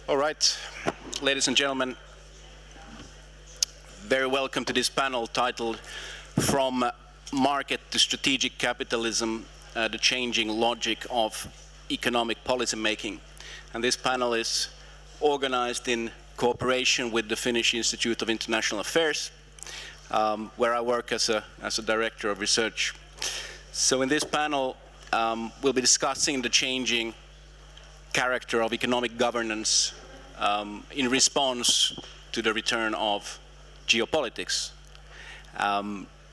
All right, ladies and gentlemen, very welcome to this panel titled From Market to Strategic Capitalism, the Changing Logic of Economic Policymaking. And this panel is organized in cooperation with the Finnish Institute of International Affairs, where I work as a director of research. So in this panel, we'll be discussing the changing character of economic governance in response to the return of geopolitics.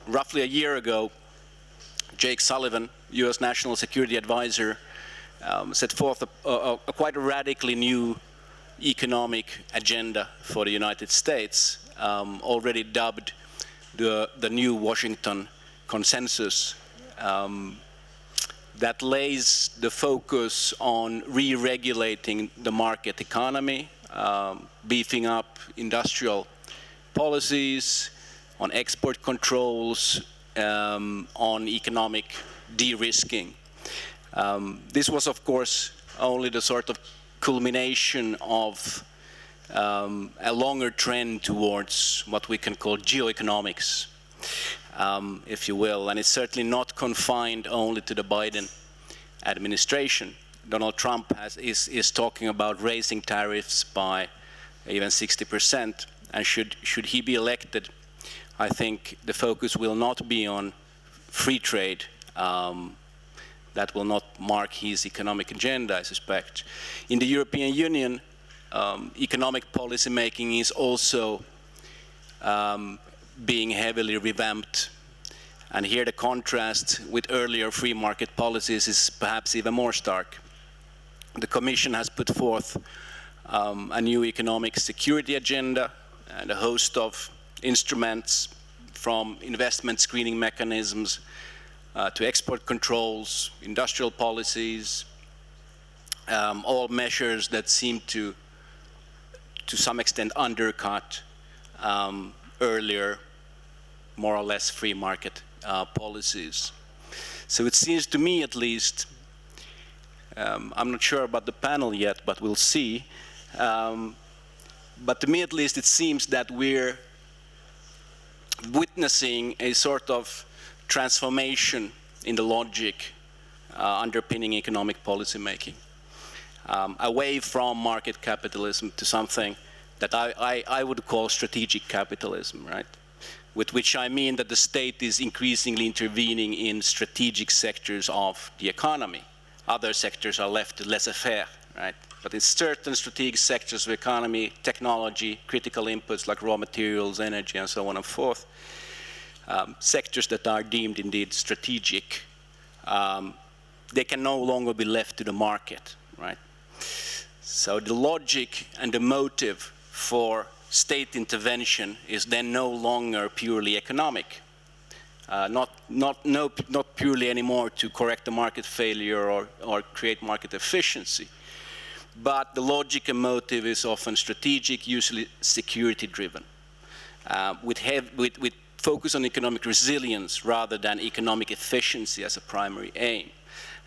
Roughly a year ago, Jake Sullivan, US National Security Advisor, set forth a quite radically new economic agenda for the United States, already dubbed the new Washington Consensus, that lays the focus on re-regulating the market economy, beefing up industrial policies, on export controls, on economic de-risking. This was, of course, only the sort of culmination of a longer trend towards what we can call geoeconomics, if you will, and it's certainly not confined only to the Biden administration. Donald Trump is talking about raising tariffs by even 60%, and should he be elected, I think the focus will not be on free trade. That will not mark his economic agenda, I suspect. In the European Union, economic policy making is also being heavily revamped. And here the contrast with earlier free market policies is perhaps even more stark. The Commission has put forth a new economic security agenda and a host of instruments, from investment screening mechanisms to export controls, industrial policies, all measures that seem to some extent undercut earlier, more or less free market policies. So it seems to me, at least, I'm not sure about the panel yet, but we'll see. But to me, at least, it seems that we're witnessing a sort of transformation in the logic underpinning economic policy making, away from market capitalism to something that I would call strategic capitalism, right? With which I mean that the state is increasingly intervening in strategic sectors of the economy. Other sectors are left to laissez-faire, right? But in certain strategic sectors of economy, technology, critical inputs like raw materials, energy, and so on and forth, sectors that are deemed indeed strategic, they can no longer be left to the market, right? So the logic and the motive for state intervention is then no longer purely economic, not purely anymore to correct the market failure or create market efficiency, but the logic and motive is often strategic, usually security-driven, with focus on economic resilience rather than economic efficiency as a primary aim,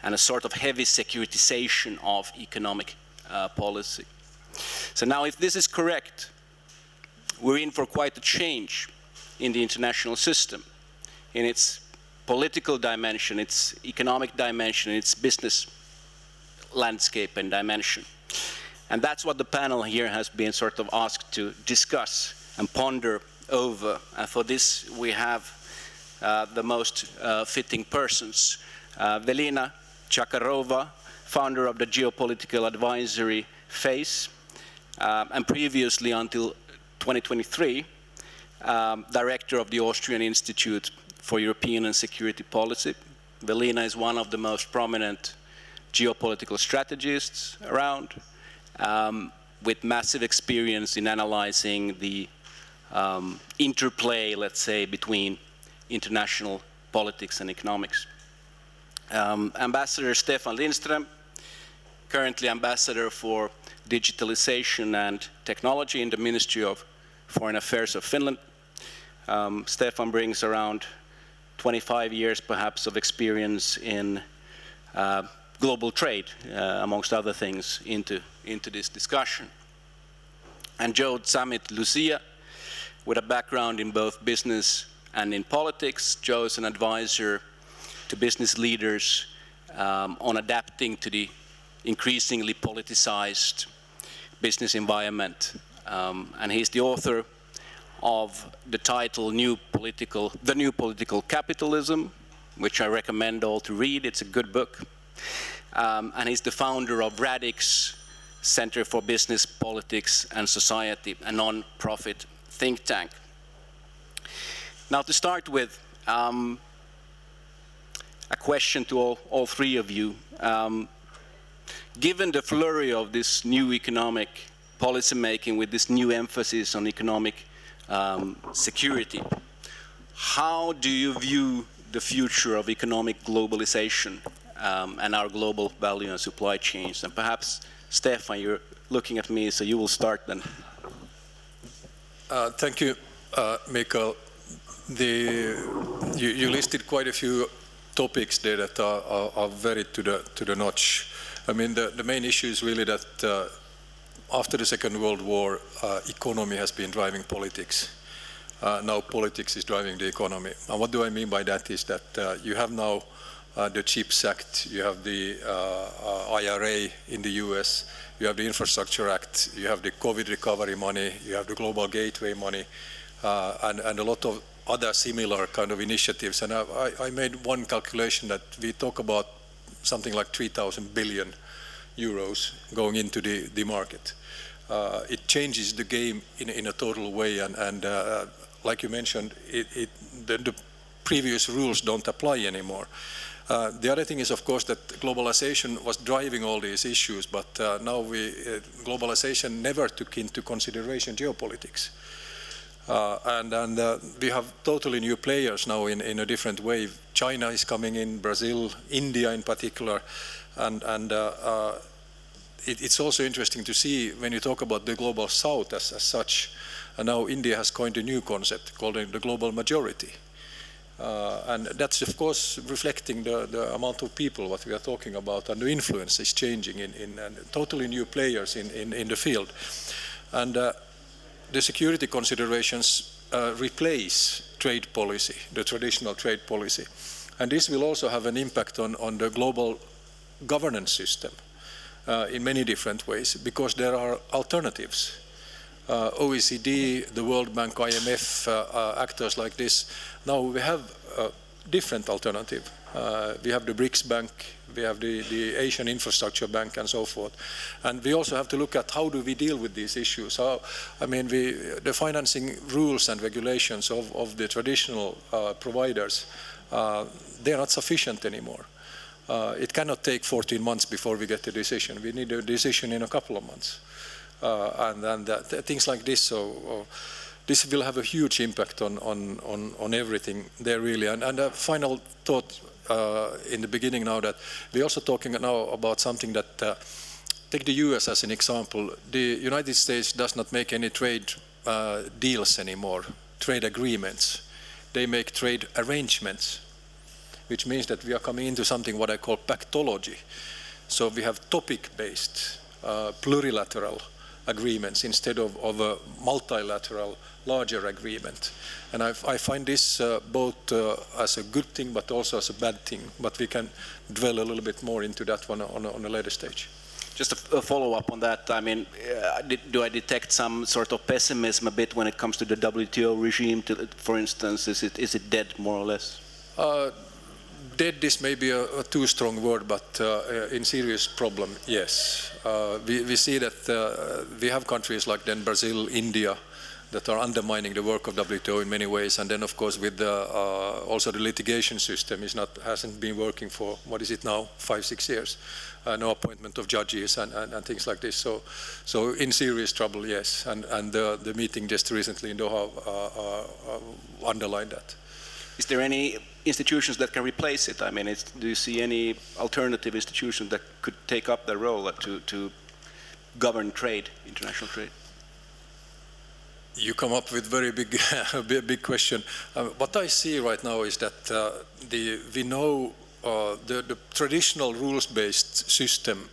and a sort of heavy securitization of economic policy. So now, if this is correct, we're in for quite a change in the international system, in its political dimension, its economic dimension, its business landscape and dimension. And that's what the panel here has been sort of asked to discuss and ponder over. And for this, we have the most fitting persons. Velina, Tchakarova, founder of the Geopolitical advisory FIIA, and previously until 2023, director of the Austrian Institute for European and Security Policy. Velina is one of the most prominent geopolitical strategists around, with massive experience in analyzing the interplay, let's say, between international politics and economics. Ambassador Stefan Lindström, currently ambassador for Digitalization and Technology in the Ministry of Foreign Affairs of Finland. Stefan brings around 25 years, perhaps, of experience in global trade, amongst other things, into this discussion. And Joe Tsamit Lucia, with a background in both business and in politics. Joe is an advisor to business leaders on adapting to the increasingly politicized business environment. And he's the author of the title The New Political Capitalism, which I recommend all to read. It's a good book. And he's the founder of Radix Center for Business, Politics and Society, a non-profit think tank. Now, to start with, a question to all three of you. Given the flurry of this new economic policy making with this new emphasis on economic security, how do you view the future of economic globalization and our global value and supply chains? And perhaps, Stefan, you're looking at me, so you will start then. Thank you, Mikael. You listed quite a few topics there that are very to the notch. I mean, the main issue is really that after the Second World War, economy has been driving politics. Now politics is driving the economy. And what do I mean by that is that you have now the CHIPS Act, you have the IRA in the US, you have the Infrastructure Act, you have the COVID recovery money, you have the Global Gateway money, and a lot of other similar kind of initiatives. And I made one calculation that we talk about something like 3,000 billion euros going into the market. It changes the game in a total way, and like you mentioned, the previous rules don't apply anymore. The other thing is, of course, that globalization was driving all these issues, but now globalization never took into consideration geopolitics. And we have totally new players now in a different way. China is coming in, Brazil, India in particular, and it's also interesting to see when you talk about the global south as such, and now India has coined a new concept called the global majority. And that's, of course, reflecting the amount of people what we are talking about, and the influence is changing in totally new players in the field. And the security considerations replace trade policy, the traditional trade policy. And this will also have an impact on the global governance system in many different ways, because there are alternatives. OECD, the World Bank, IMF, actors like this. Now we have a different alternative. We have the BRICS Bank, we have the Asian Infrastructure Bank and so forth. And we also have to look at how do we deal with these issues. I mean, the financing rules and regulations of the traditional providers, they are not sufficient anymore. It cannot take 14 months before we get a decision. We need a decision in a couple of months. And things like this, so this will have a huge impact on everything there really. And a final thought in the beginning now, that we're also talking now about something that, take the US as an example. The United States does not make any trade deals anymore, trade agreements. They make trade arrangements, which means that we are coming into something what I call pactology. So we have topic-based, plurilateral agreements instead of a multilateral, larger agreement. And I find this both as a good thing, but also as a bad thing. But we can dwell a little bit more into that one on a later stage. Just a follow-up on that. I mean, do I detect some sort of pessimism a bit when it comes to the WTO regime, for instance? Is it dead, more or less? Dead is maybe a too strong word, but in serious problem, yes. We see that we have countries like then Brazil, India, that are undermining the work of WTO in many ways, and then of course with also the litigation system hasn't been working for, what is it now, 5-6 years. No appointment of judges and things like this. So in serious trouble, yes. And the meeting just recently in Doha underlined that. Is there any institutions that can replace it? I mean, do you see any alternative institutions that could take up the role to govern trade, international trade? You come up with very big question. What I see right now is that we know the traditional rules-based system,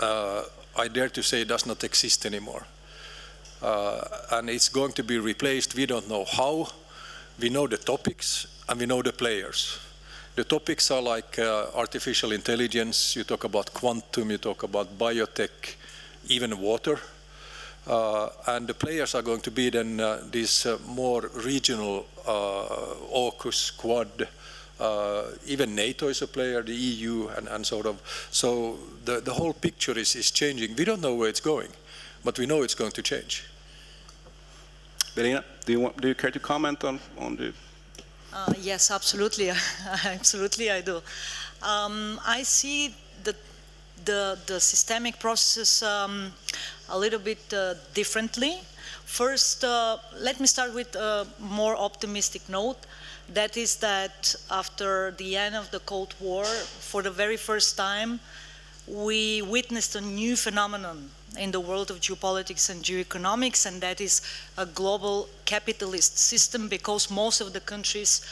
I dare to say, does not exist anymore. and it's going to be replaced. We don't know how. We know the topics and we know the players. The topics are like artificial intelligence, you talk about quantum, you talk about biotech, even water. And the players are going to be then these more regional AUKUS, Quad, even NATO is a player, the EU, and sort of. So the whole picture is changing. We don't know where it's going, but we know it's going to change. Velina, do you care to comment on the? Yes, absolutely. Absolutely, I do. I see the systemic processes a little bit differently. First, let me start with a more optimistic note. That is that after the end of the Cold War, for the very first time, we witnessed a new phenomenon in the world of geopolitics and geoeconomics, and that is a global capitalist system, because most of the countries,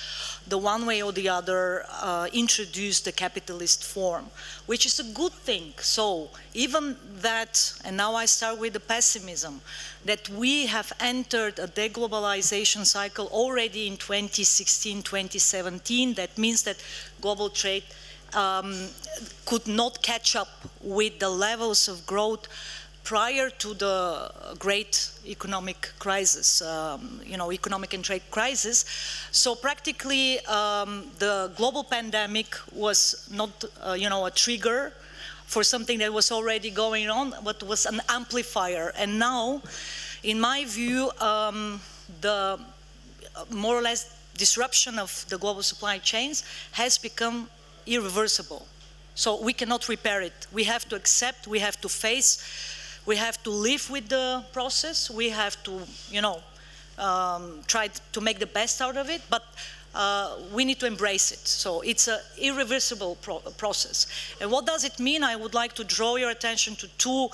the one way or the other, introduced the capitalist form, which is a good thing. So even that, and now I start with the pessimism, that we have entered a deglobalization cycle already in 2016, 2017, that means that global trade could not catch up with the levels of growth prior to the great economic crisis, economic and trade crisis. So practically the global pandemic was not, a trigger for something that was already going on, but was an amplifier. And now, in my view, the more or less disruption of the global supply chains has become irreversible. So we cannot repair it. We have to accept, we have to face, we have to live with the process, we have to, try to make the best out of it, but we need to embrace it. So it's an irreversible process. And what does it mean? I would like to draw your attention to two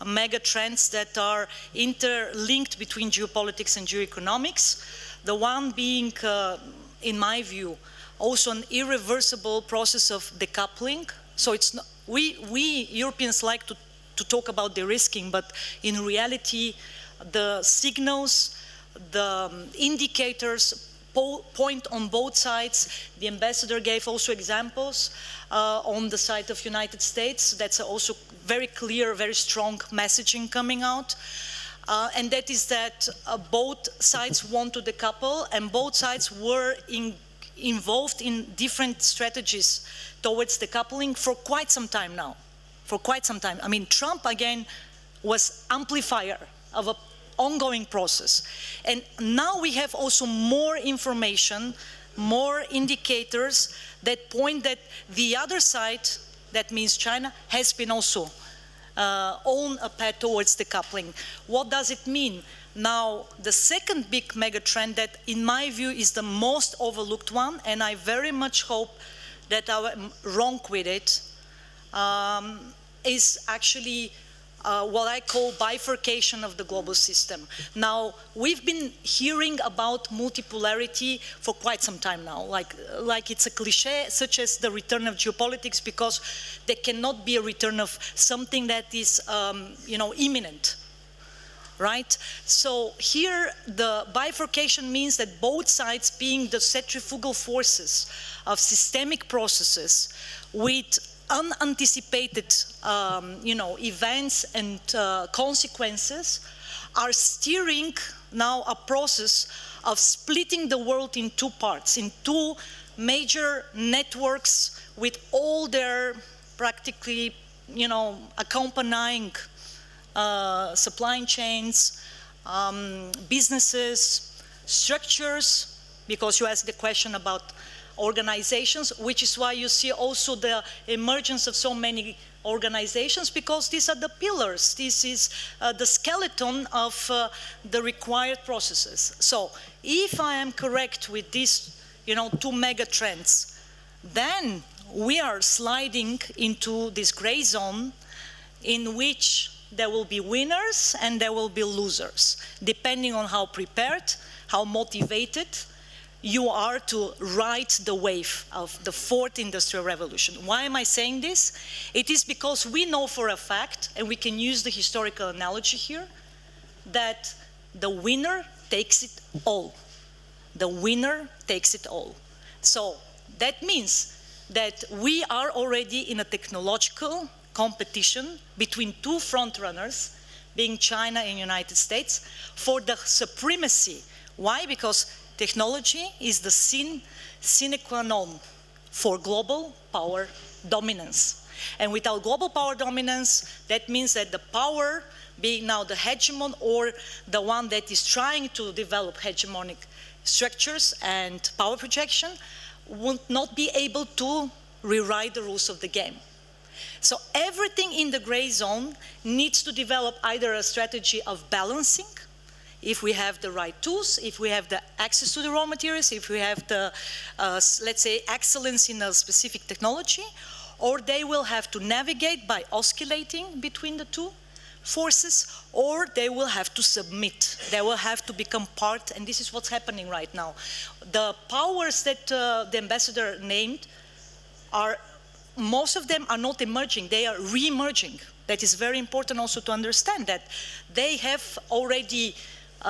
mega trends that are interlinked between geopolitics and geoeconomics. The one being, in my view, also an irreversible process of decoupling. So it's not, we Europeans like to talk about de-risking, but in reality, the signals, the indicators point on both sides. The ambassador gave also examples on the side of United States. That's also very clear, very strong messaging coming out. And that is that both sides want to decouple, and both sides were involved in different strategies towards decoupling for quite some time now. For quite some time. I mean, Trump, again, was amplifier of an ongoing process. And now we have also more information, more indicators that point that the other side, that means China, has been also on a path towards decoupling. What does it mean? Now, the second big megatrend that, in my view, is the most overlooked one, and I very much hope that I'm wrong with it, is actually what I call bifurcation of the global system. Now, we've been hearing about multipolarity for quite some time now, like it's a cliche, such as the return of geopolitics, because there cannot be a return of something that is, imminent. Right? So here the bifurcation means that both sides, being the centrifugal forces of systemic processes with unanticipated events and consequences, are steering now a process of splitting the world in two parts, in two major networks with all their practically accompanying supply chains, businesses, structures, because you asked the question about organizations, which is why you see also the emergence of so many organizations, because these are the pillars, this is the skeleton of the required processes. So if I am correct with these two mega trends, then we are sliding into this gray zone in which there will be winners and there will be losers, depending on how prepared, how motivated you are to ride the wave of the fourth industrial revolution. Why am I saying this? It is because we know for a fact, and we can use the historical analogy here, that the winner takes it all. The winner takes it all. So that means that we are already in a technological competition between two front runners, being China and United States, for the supremacy. Why? Because technology is the sine qua non for global power dominance. And without global power dominance, that means that the power, being now the hegemon or the one that is trying to develop hegemonic structures and power projection, would not be able to rewrite the rules of the game. So everything in the gray zone needs to develop either a strategy of balancing, if we have the right tools, if we have the access to the raw materials, if we have the, let's say, excellence in a specific technology, or they will have to navigate by oscillating between the two forces, or they will have to submit. They will have to become part, and this is what's happening right now. The powers that the ambassador named are, most of them are not emerging, they are re-emerging. That is very important also to understand that they have already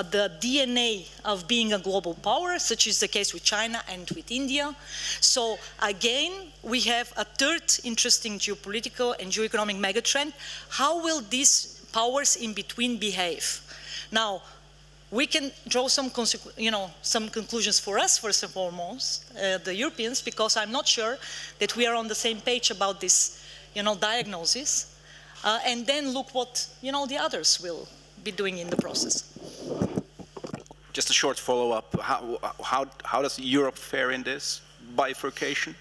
the DNA of being a global power, such is the case with China and with India. So again, we have a third interesting geopolitical and geoeconomic megatrend. How will these powers in between behave? Now, we can draw some conclusions for us, first and foremost, the Europeans, because I'm not sure that we are on the same page about this, diagnosis, and then look what, the others will be doing in the process. Just a short follow-up. How does Europe fare in this bifurcation?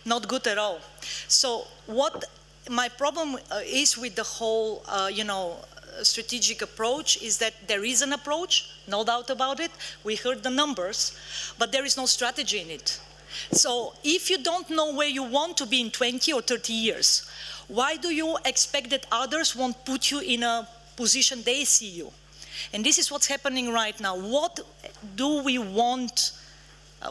Not good at all. So what my problem is with the whole, strategic approach is that there is an approach, no doubt about it. We heard the numbers, but there is no strategy in it. So if you don't know where you want to be in 20 or 30 years, why do you expect that others won't put you in a position they see you? And this is what's happening right now. What do we want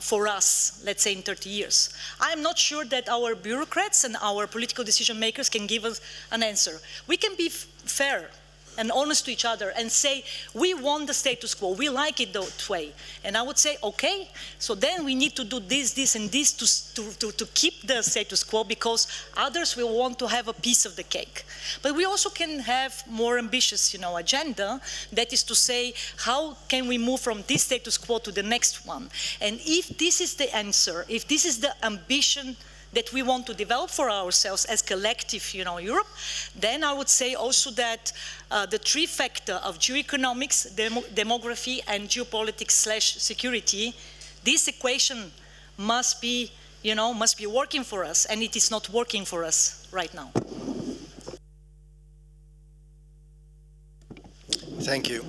for us, let's say in 30 years? I'm not sure that our bureaucrats and our political decision makers can give us an answer. We can be fair and honest to each other and say, we want the status quo, we like it that way. And I would say, okay, so then we need to do this, this, and this to keep the status quo, because others will want to have a piece of the cake. But we also can have more ambitious, agenda, that is to say, how can we move from this status quo to the next one? And if this is the answer, if this is the ambition that we want to develop for ourselves as collective, Europe, then I would say also that the trifecta of geoeconomics, demography, and geopolitics/security, this equation must be working for us, and it is not working for us right now. Thank you.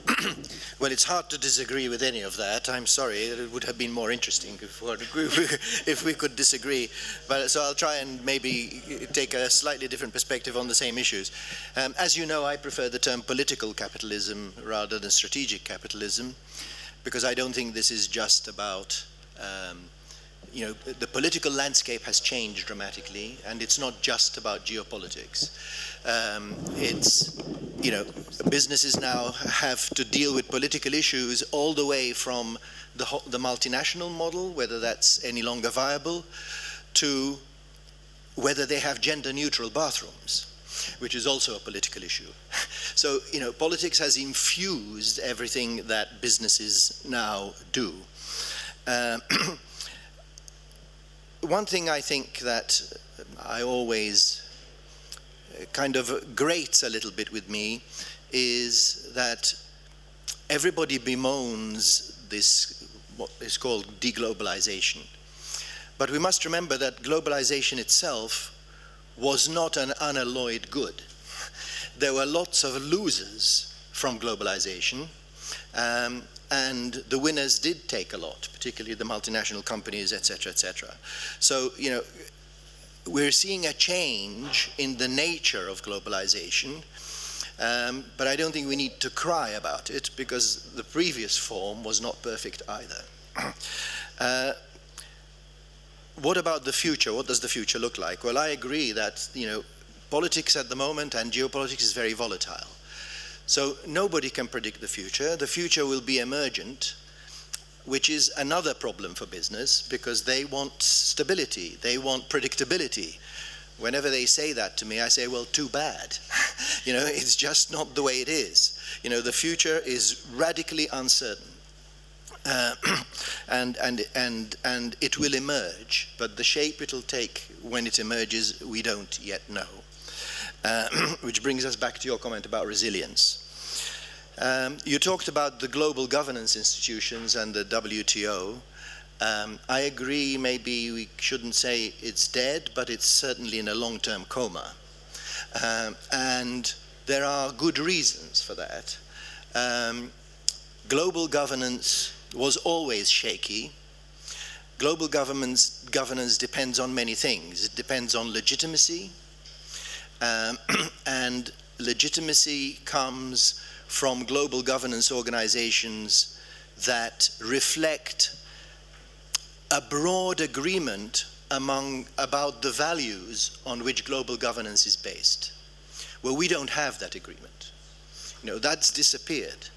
Well, it's hard to disagree with any of that. I'm sorry, it would have been more interesting if we could disagree. But so I'll try and maybe take a slightly different perspective on the same issues. As you know, I prefer the term political capitalism rather than strategic capitalism, because I don't think this is just about, the political landscape has changed dramatically, and it's not just about geopolitics. Businesses now have to deal with political issues all the way from the multinational model, whether that's any longer viable, to whether they have gender-neutral bathrooms, which is also a political issue. So, politics has infused everything that businesses now do. One thing I think that I always kind of grates a little bit with me is that everybody bemoans this, what is called deglobalization. But we must remember that globalization itself was not an unalloyed good. There were lots of losers from globalization, and the winners did take a lot, particularly the multinational companies, etc., etc. So, we're seeing a change in the nature of globalization, but I don't think we need to cry about it, because the previous form was not perfect either. What about the future? What does the future look like? Well, I agree that, politics at the moment and geopolitics is very volatile. So nobody can predict the future. The future will be emergent, which is another problem for business, because they want stability, they want predictability. Whenever they say that to me, I say, well, too bad. You know, it's just not the way it is. You know, the future is radically uncertain. And it will emerge, but the shape it'll take when it emerges, we don't yet know. Which brings us back to your comment about resilience. You talked about the global governance institutions and the WTO. I agree, maybe we shouldn't say it's dead, but it's certainly in a long-term coma. And there are good reasons for that. Global governance was always shaky. Global governance depends on many things. It depends on legitimacy, and legitimacy comes from global governance organizations that reflect a broad agreement about the values on which global governance is based. Well, we don't have that agreement. You know, that's disappeared.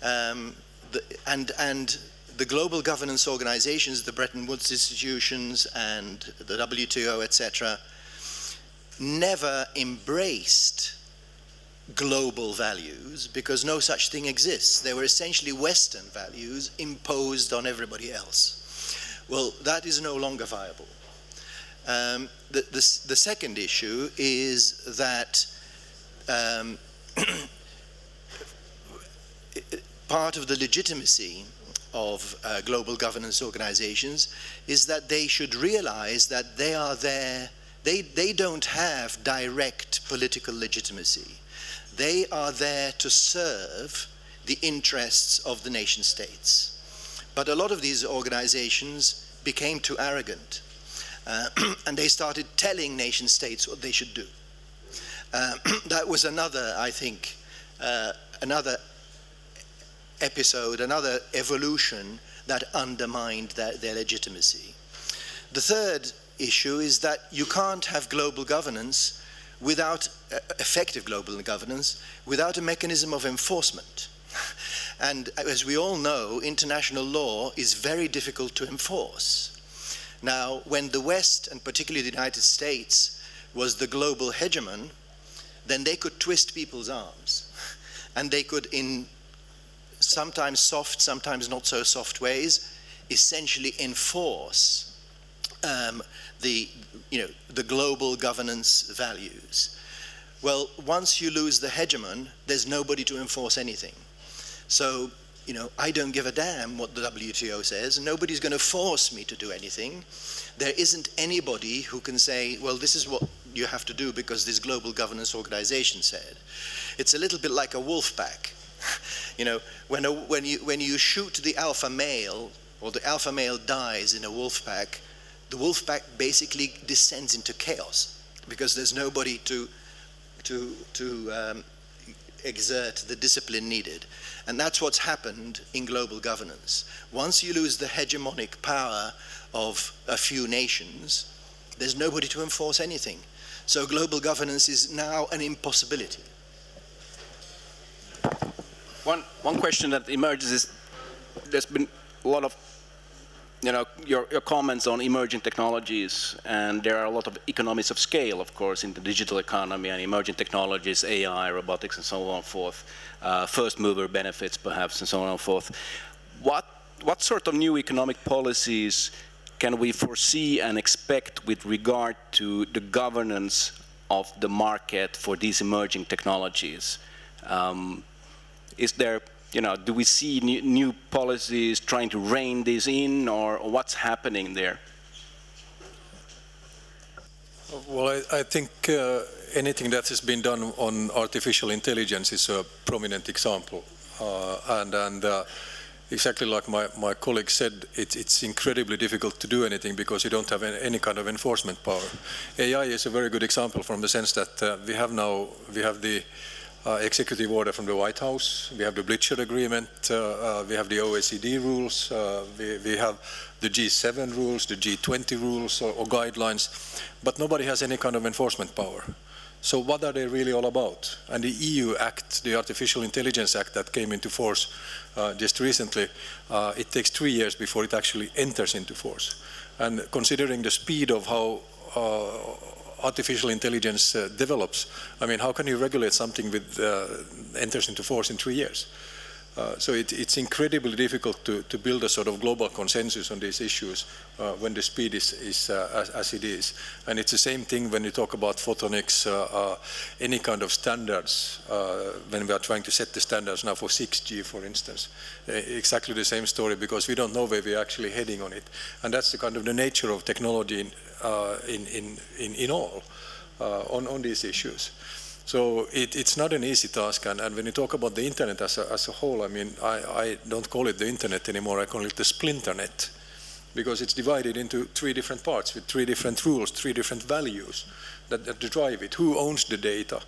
And the global governance organizations, the Bretton Woods institutions and the WTO, etc., never embraced global values because no such thing exists. They were essentially Western values imposed on everybody else. Well, that is no longer viable. The second issue is that part of the legitimacy of global governance organizations is that they should realize that they are there, they don't have direct political legitimacy. They are there to serve the interests of the nation states. But a lot of these organizations became too arrogant, and they started telling nation states what they should do. That was another, I think, another episode, another evolution that undermined their legitimacy. The third issue is that you can't have global governance without effective global governance without a mechanism of enforcement. And as we all know, international law is very difficult to enforce. Now, when the West, and particularly the United States, was the global hegemon, then they could twist people's arms. And they could, in sometimes soft, sometimes not so soft ways, essentially enforce the global governance values. Well, once you lose the hegemon, there's nobody to enforce anything. So, you know, I don't give a damn what the WTO says. Nobody's going to force me to do anything. There isn't anybody who can say, well, this is what you have to do because this global governance organization said. It's a little bit like a wolf pack. You know, when you shoot the alpha male, or the alpha male dies in a wolf pack, the wolf pack basically descends into chaos because there's nobody to exert the discipline needed. And that's what's happened in global governance. Once you lose the hegemonic power of a few nations, there's nobody to enforce anything. So global governance is now an impossibility. One question that emerges is, there's been a lot of, you know, your comments on emerging technologies, and there are a lot of economies of scale, of course, in the digital economy and emerging technologies, AI, robotics, and so on and forth, first mover benefits, perhaps, and so on and forth. What sort of new economic policies can we foresee and expect with regard to the governance of the market for these emerging technologies? Is there, you know, do we see new policies trying to rein this in, or what's happening there? Well, I think anything that has been done on artificial intelligence is a prominent example. And exactly like my colleague said, it's incredibly difficult to do anything because you don't have any kind of enforcement power. AI is a very good example from the sense that we have the executive order from the White House, we have the Blitzer Agreement, we have the OECD rules, we have the G7 rules, the G20 rules or guidelines, but nobody has any kind of enforcement power. So what are they really all about? And the EU Act, the Artificial Intelligence Act that came into force just recently, it takes 3 years before it actually enters into force. And considering the speed of how artificial intelligence develops, I mean, how can you regulate something with enters into force in 3 years? So it's incredibly difficult to build a sort of global consensus on these issues when the speed is as it is. And it's the same thing when you talk about photonics, any kind of standards, when we are trying to set the standards now for 6G, for instance. Exactly the same story, because we don't know where we're actually heading on it. And that's the kind of the nature of technology in all on these issues. So it's not an easy task, and when you talk about the internet as a whole, I mean, I don't call it the internet anymore, I call it the splinternet, because it's divided into 3 different parts with 3 different rules, 3 different values that drive it. Who owns the data?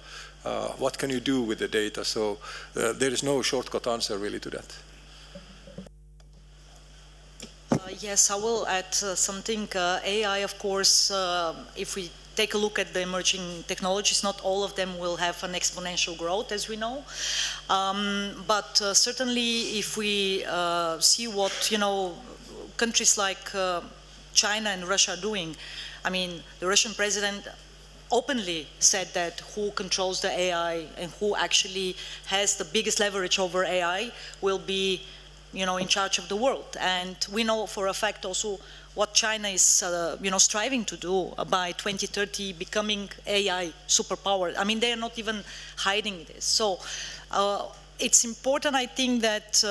What can you do with the data? So there is no shortcut answer really to that. Yes, I will add something. AI, of course, if we take a look at the emerging technologies, not all of them will have an exponential growth, as we know. But certainly, if we see what countries like China and Russia are doing, I mean, the Russian president openly said that who controls the AI and who actually has the biggest leverage over AI will be, in charge of the world. And we know for a fact also what China is, striving to do by 2030, becoming AI superpower. I mean, they are not even hiding this. So it's important, I think, that,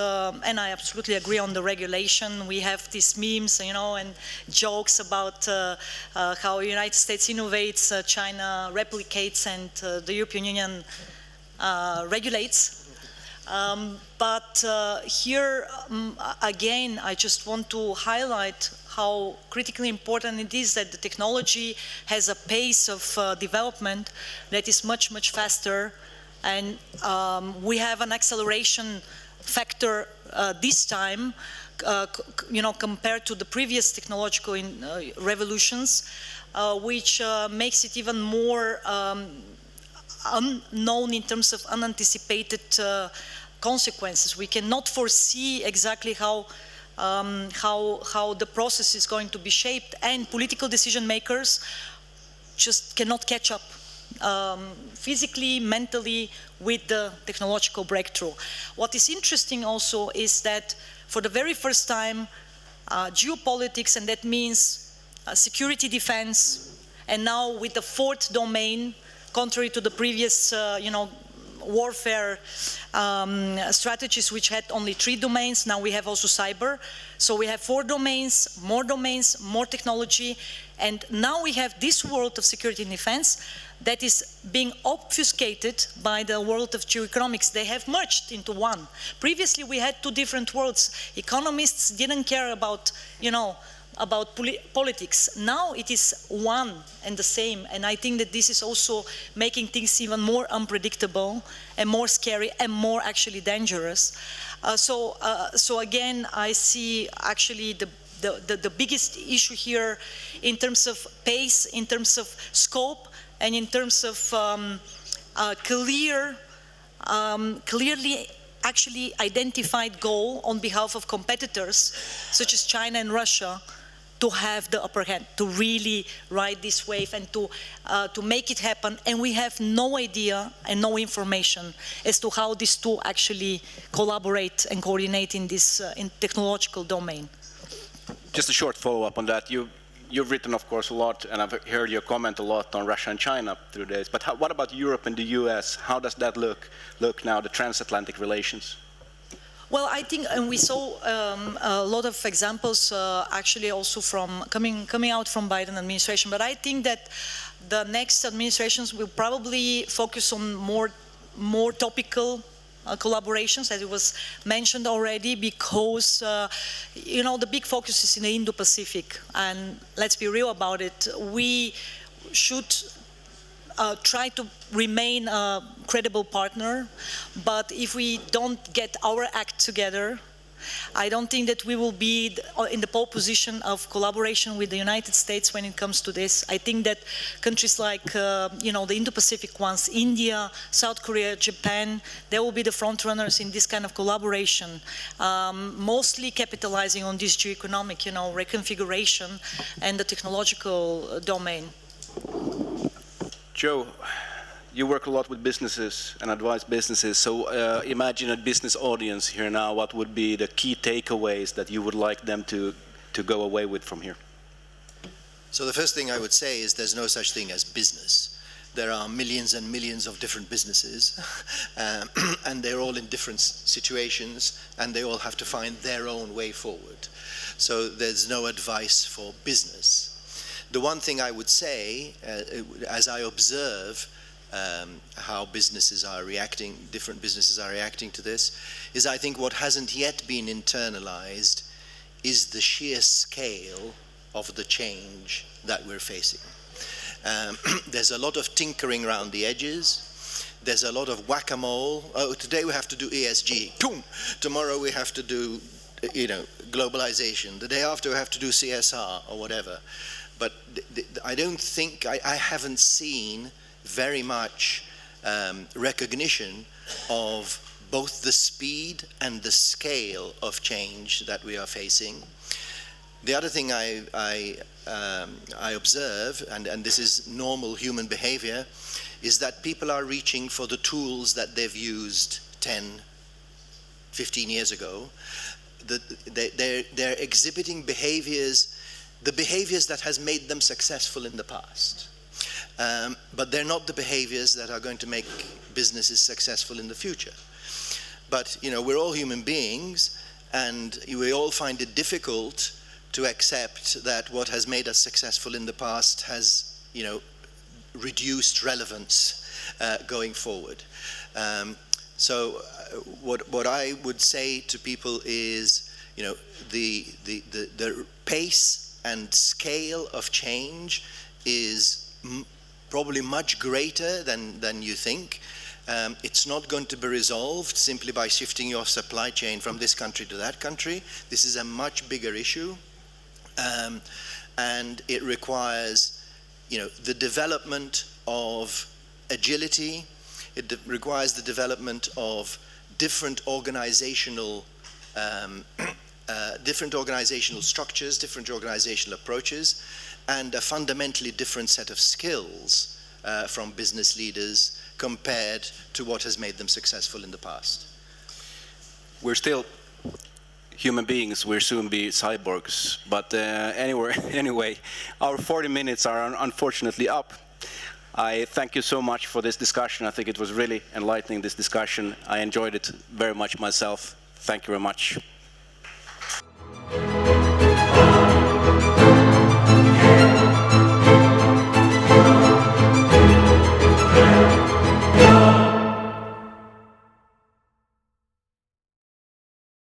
and I absolutely agree on the regulation. We have these memes, and jokes about how the United States innovates, China replicates, and the European Union regulates. But here, again, I just want to highlight how critically important it is that the technology has a pace of development that is much, much faster. And we have an acceleration factor this time, compared to the previous technological revolutions, which makes it even more unknown in terms of unanticipated consequences. We cannot foresee exactly how the process is going to be shaped, and political decision makers just cannot catch up physically, mentally with the technological breakthrough. What is interesting also is that for the very first time, geopolitics, and that means security, defense, and now with the 4th domain, contrary to the previous, warfare strategies which had only 3 domains, now we have also cyber. So we have 4 domains, more technology, and now we have this world of security and defense that is being obfuscated by the world of geoeconomics. They have merged into one. Previously we had 2 different worlds. Economists didn't care about, politics. Now it is one and the same, and I think that this is also making things even more unpredictable and more scary and more actually dangerous. So again, I see actually the biggest issue here in terms of pace, in terms of scope, and in terms of clearly actually identified goal on behalf of competitors such as China and Russia to have the upper hand, to really ride this wave and to make it happen. And we have no idea and no information as to how these two actually collaborate and coordinate in this in technological domain. Just a short follow-up on that. You've written, of course, a lot, and I've heard your comment a lot on Russia and China through this. But what about Europe and the US? How does that look now, the transatlantic relations? Well, I think, and we saw a lot of examples actually also from coming out from Biden administration. But I think that the next administrations will probably focus on more topical collaborations, as it was mentioned already, because the big focus is in the Indo-Pacific, and let's be real about it. We should try to remain a credible partner, but if we don't get our act together, I don't think that we will be in the pole position of collaboration with the United States when it comes to this. I think that countries like, you know, the Indo-Pacific ones, India, South Korea, Japan, they will be the front runners in this kind of collaboration, mostly capitalizing on this geo-economic, you know, reconfiguration and the technological domain. Joe, you work a lot with businesses and advise businesses, so imagine a business audience here now. What would be the key takeaways that you would like them to go away with from here? So the first thing I would say is there's no such thing as business. There are millions and millions of different businesses, and they're all in different situations, and they all have to find their own way forward. So there's no advice for business. The one thing I would say, as I observe how businesses are reacting, different businesses are reacting to this, is I think what hasn't yet been internalized is the sheer scale of the change that we're facing. There's a lot of tinkering around the edges. There's a lot of whack-a-mole. Oh, today we have to do ESG. Boom! Tomorrow we have to do, you know, globalization. The day after we have to do CSR or whatever. But I don't think, I haven't seen very much recognition of both the speed and the scale of change that we are facing. The other thing I observe, and this is normal human behavior, is that people are reaching for the tools that they've used 10, 15 years ago. They're exhibiting behaviors, the behaviors that has made them successful in the past. But they're not the behaviors that are going to make businesses successful in the future. But, you know, we're all human beings, and we all find it difficult to accept that what has made us successful in the past has, you know, reduced relevance going forward. So what I would say to people is, you know, the pace and scale of change is probably much greater than you think. It's not going to be resolved simply by shifting your supply chain from this country to that country. This is a much bigger issue. And it requires, you know, the development of agility. It requires the development of different organizational structures, different organizational approaches, and a fundamentally different set of skills from business leaders compared to what has made them successful in the past. We're still human beings, we'll soon be cyborgs, but anyway, our 40 minutes are unfortunately up. I thank you so much for this discussion. I think it was really enlightening, this discussion. I enjoyed it very much myself. Thank you very much.